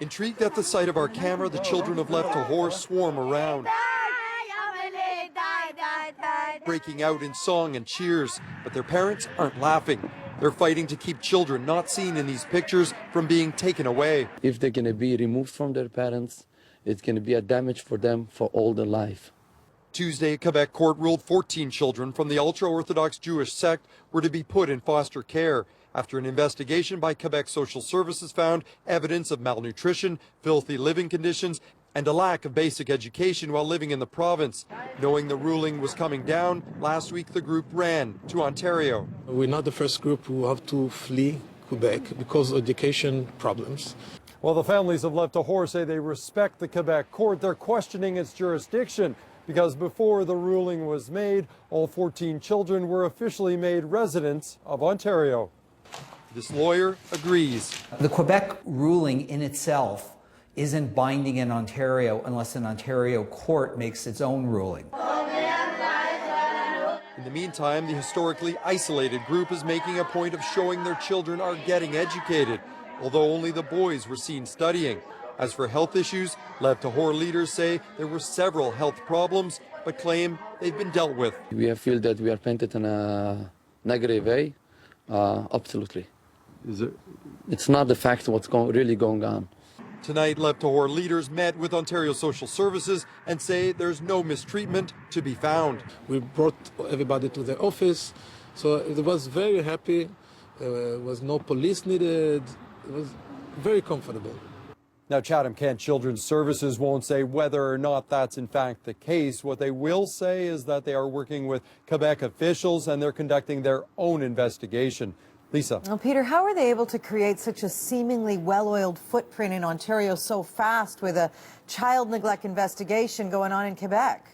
Intrigued at the sight of our camera, the children of Lev Tahor swarm around, breaking out in song and cheers, but their parents aren't laughing. They're fighting to keep children not seen in these pictures from being taken away. If they're going to be removed from their parents, it's going to be a damage for them for all their life. Tuesday, a Quebec court ruled 14 children from the ultra-Orthodox Jewish sect were to be put in foster care after an investigation by Quebec Social Services found evidence of malnutrition, filthy living conditions, and a lack of basic education while living in the province. Knowing the ruling was coming down, last week the group ran to Ontario. We're not the first group who have to flee Quebec because of education problems. Well, the families of Lev Tahor say they respect the Quebec court. They're questioning its jurisdiction because before the ruling was made, all 14 children were officially made residents of Ontario. This lawyer agrees. The Quebec ruling in itself isn't binding in Ontario unless an Ontario court makes its own ruling. In the meantime, the historically isolated group is making a point of showing their children are getting educated, although only the boys were seen studying. As for health issues, Lev Tahor leaders say there were several health problems, but claim they've been dealt with. We feel that we are painted in a negative way. Absolutely. Is it? It's not the fact of what's really going on. Tonight, Lev Tahor leaders met with Ontario Social Services and say there's no mistreatment to be found. We brought everybody to the office, so it was very happy. There was no police needed. It was very comfortable. Now, Chatham-Kent Children's Services won't say whether or not that's in fact the case. What they will say is that they are working with Quebec officials and they're conducting their own investigation. Lisa. Well, Peter, how are they able to create such a seemingly well-oiled footprint in Ontario so fast with a child neglect investigation going on in Quebec?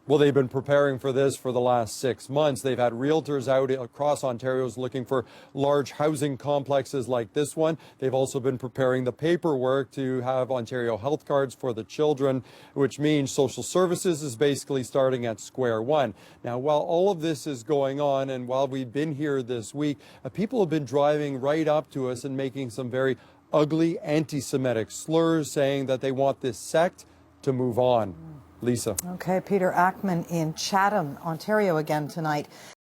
Well, they've been preparing for this for the last 6 months. They've had realtors out across Ontario looking for large housing complexes like this one. They've also been preparing the paperwork to have Ontario health cards for the children, which means social services is basically starting at square one. Now, while all of this is going on and while we've been here this week, people have been driving right up to us and making some very ugly anti-Semitic slurs, saying that they want this sect to move on. Lisa. Okay, Peter Ackman in Chatham, Ontario again tonight.